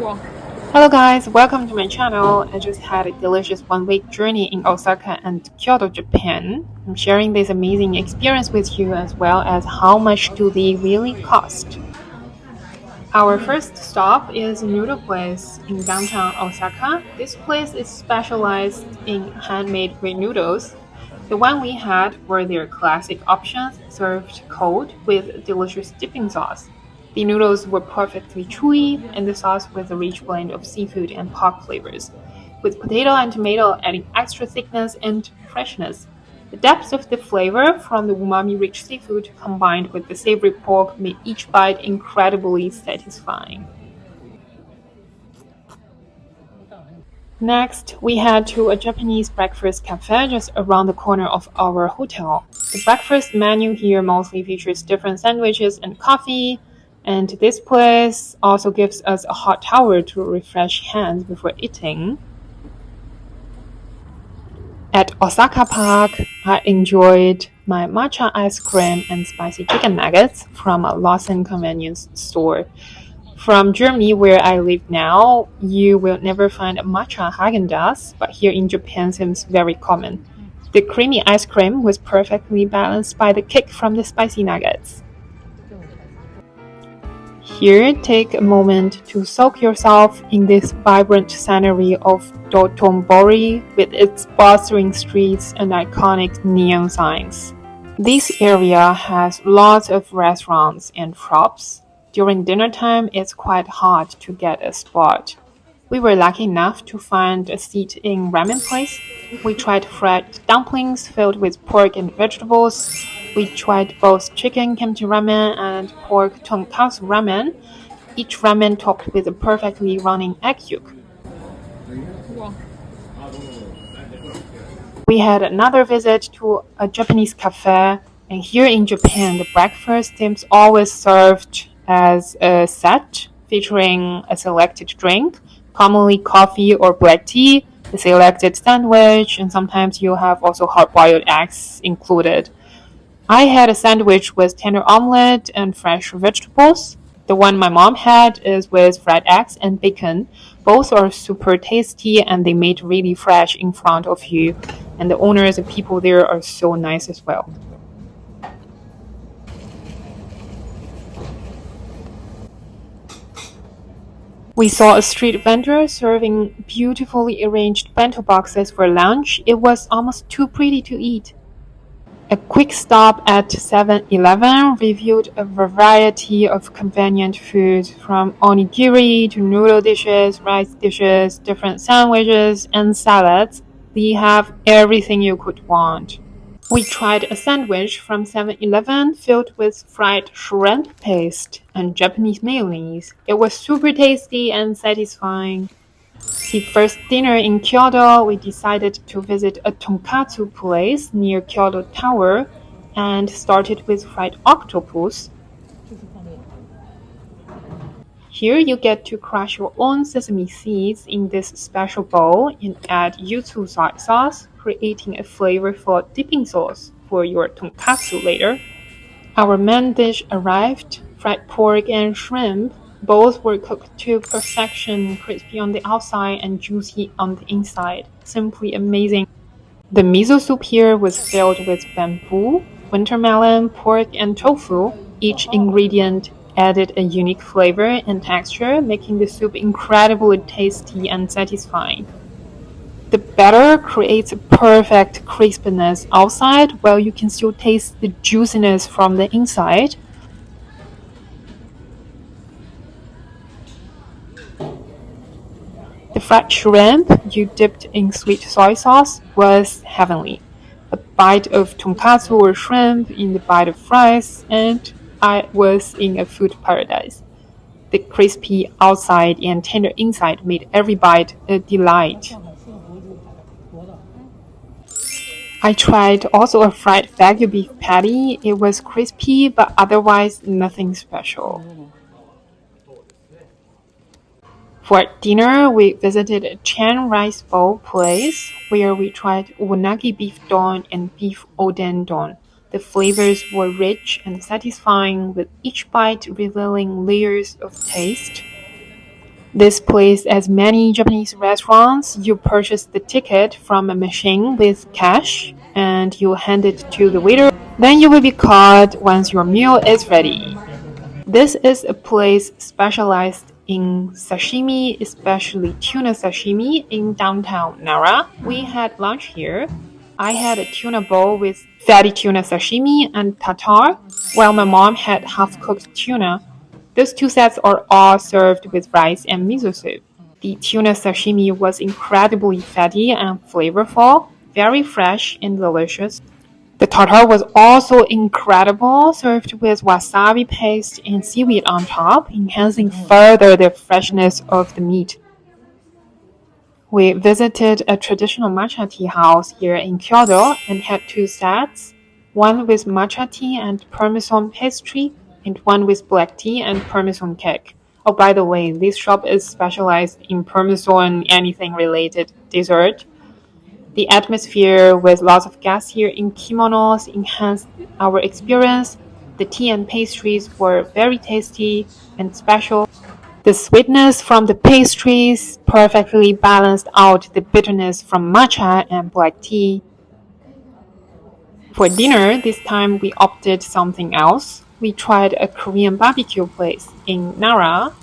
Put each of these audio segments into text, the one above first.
Hello guys, welcome to my channel. I just had a delicious one-week journey in Osaka and Kyoto, Japan. I'm sharing this amazing experience with you as well as how much do they really cost. Our first stop is a noodle place in downtown Osaka. This place is specialized in handmade green noodles. The one we had were their classic options served cold with delicious dipping sauce. The noodles were perfectly chewy, and the sauce was a rich blend of seafood and pork flavors, with potato and tomato adding extra thickness and freshness. The depth of the flavor from the umami-rich seafood combined with the savory pork made each bite incredibly satisfying. Next, we head to a Japanese breakfast cafe just around the corner of our hotel. The breakfast menu here mostly features different sandwiches and coffee, and this place also gives us a hot towel to refresh hands before eating. At Osaka Park, I enjoyed my matcha ice cream and spicy chicken nuggets from a Lawson convenience store. From Germany, where I live now, you will never find a matcha Häagen-Dazs, but here in Japan seems very common. The creamy ice cream was perfectly balanced by the kick from the spicy nuggets. Here, take a moment to soak yourself in this vibrant scenery of Dotonbori with its bustling streets and iconic neon signs. This area has lots of restaurants and shops. During dinner time, it's quite hard to get a spot. We were lucky enough to find a seat in ramen place. We tried fried dumplings filled with pork and vegetables. We tried both chicken kimchi ramen and pork tonkatsu ramen, each ramen topped with a perfectly running egg yolk. We had another visit to a Japanese cafe, and here in Japan, the breakfast seems always served as a set featuring a selected drink, commonly coffee or black tea, a selected sandwich, and sometimes you have also hard-boiled eggs included. I had a sandwich with tender omelette and fresh vegetables. The one my mom had is with fried eggs and bacon. Both are super tasty and they made really fresh in front of you. And the owners and people there are so nice as well. We saw a street vendor serving beautifully arranged bento boxes for lunch. It was almost too pretty to eat. A quick stop at 7-Eleven reviewed a variety of convenient foods from onigiri to noodle dishes, rice dishes, different sandwiches, and salads. They have everything you could want. We tried a sandwich from 7-Eleven filled with fried shrimp paste and Japanese mayonnaise. It was super tasty and satisfying. The first dinner in Kyoto, we decided to visit a tonkatsu place near Kyoto Tower and started with fried octopus. Here you get to crush your own sesame seeds in this special bowl and add yuzu soy sauce, creating a flavorful dipping sauce for your tonkatsu later. Our main dish arrived, fried pork and shrimp. Both were cooked to perfection, crispy on the outside and juicy on the inside. Simply amazing. The miso soup here was filled with bamboo, wintermelon, pork, and tofu. Each ingredient added a unique flavor and texture, making the soup incredibly tasty and satisfying. The batter creates a perfect crispiness outside while you can still taste the juiciness from the inside. The fried shrimp you dipped in sweet soy sauce was heavenly. A bite of tonkatsu or shrimp in the bite of rice, and I was in a food paradise. The crispy outside and tender inside made every bite a delight. I tried also a fried Wagyu beef patty. It was crispy, but otherwise nothing special. For dinner, we visited a Chan rice bowl place where we tried unagi beef don and beef oden don. The flavors were rich and satisfying, with each bite revealing layers of taste. This place, as many Japanese restaurants, you purchase the ticket from a machine with cash and you hand it to the waiter. Then you will be called once your meal is ready. This is a place specialized in sashimi, especially tuna sashimi in downtown Nara. We had lunch here. I had a tuna bowl with fatty tuna sashimi and tartar, while my mom had half-cooked tuna. Those two sets are all served with rice and miso soup. The tuna sashimi was incredibly fatty and flavorful, very fresh and delicious. The tartar was also incredible, served with wasabi paste and seaweed on top, enhancing further the freshness of the meat. We visited a traditional matcha tea house here in Kyoto and had two sets, one with matcha tea and parmesan pastry, and one with black tea and parmesan cake. Oh, by the way, this shop is specialized in parmesan anything related dessert. The atmosphere with lots of guests here in kimonos enhanced our experience. The tea and pastries were very tasty and special. The sweetness from the pastries perfectly balanced out the bitterness from matcha and black tea. For dinner, this time we opted something else. We tried a Korean barbecue place in Nara.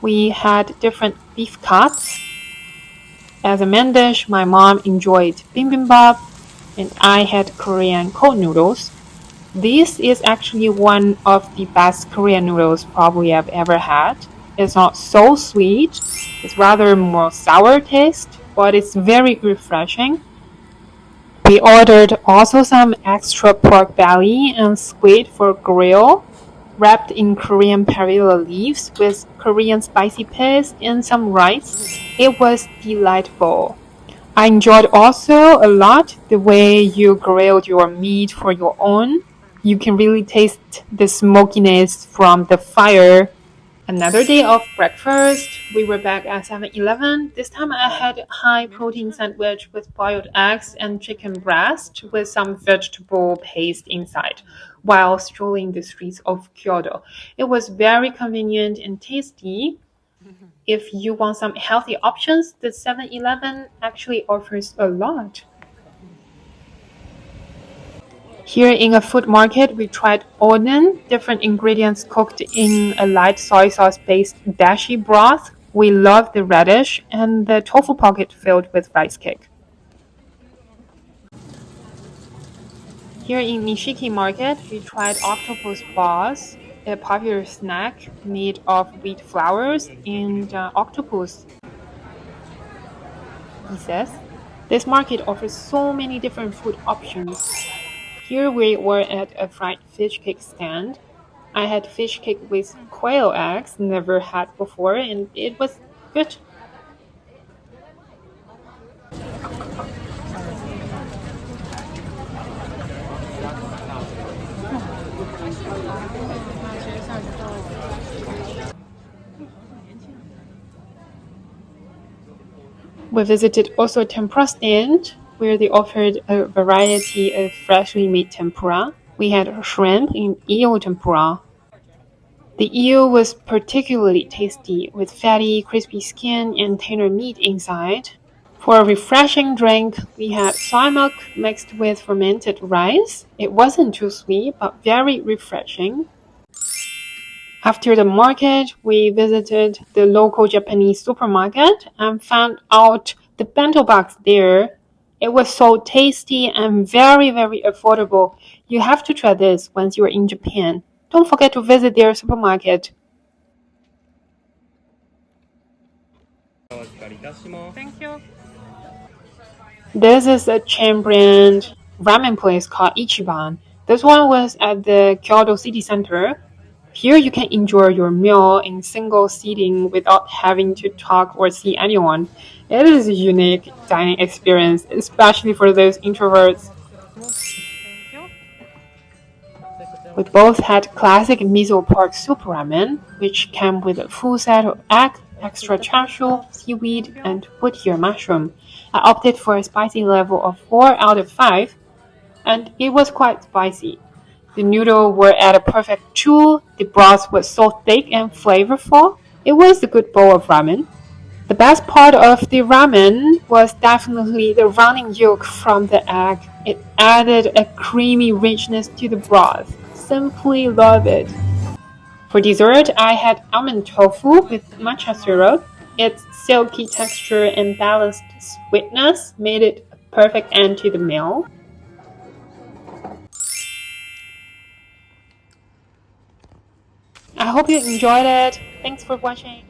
We had different beef cuts. As a main dish, my mom enjoyed bibimbap, and I had Korean cold noodles. This is actually one of the best Korean noodles probably I've ever had. It's not so sweet, it's rather more sour taste, but it's very refreshing. We ordered also some extra pork belly and squid for grill, wrapped in Korean perilla leaves with Korean spicy paste and some rice. It was delightful. I enjoyed also a lot the way you grilled your meat for your own. You can really taste the smokiness from the fire. Another day of breakfast, we were back at 7-Eleven. This time I had a high protein sandwich with boiled eggs and chicken breast with some vegetable paste inside while strolling the streets of Kyoto. It was very convenient and tasty. If you want some healthy options, the 7-Eleven actually offers a lot. Here in a food market, we tried oden, different ingredients cooked in a light soy sauce-based dashi broth. We loved the radish and the tofu pocket filled with rice cake. Here in Nishiki Market, we tried octopus balls, a popular snack made of wheat flours and octopus pieces. This market offers so many different food options. Here we were at a fried fish cake stand. I had fish cake with quail eggs, never had before, and it was good. We visited also a tempura stand where they offered a variety of freshly made tempura. We had shrimp and eel tempura. The eel was particularly tasty with fatty, crispy skin and tender meat inside. For a refreshing drink, we had soy milk mixed with fermented rice. It wasn't too sweet, but very refreshing. After the market, we visited the local Japanese supermarket and found out the bento box there. It was so tasty and very, very affordable. You have to try this once you're in Japan. Don't forget to visit their supermarket. Thank you. This is a chain brand ramen place called Ichiban. This one was at the Kyoto city center. Here you can enjoy your meal in single seating without having to talk or see anyone. It is a unique dining experience, especially for those introverts. We both had classic miso pork soup ramen, which came with a full set of egg, extra chashu, seaweed, and wood-ear mushroom. I opted for a spicy level of 4 out of 5, and it was quite spicy. The noodles were at a perfect 2, the broth was so thick and flavorful. It was a good bowl of ramen. The best part of the ramen was definitely the running yolk from the egg. It added a creamy richness to the broth. Simply love it. For dessert, I had almond tofu with matcha syrup. Its silky texture and balanced sweetness made it a perfect end to the meal. I hope you enjoyed it. Thanks for watching.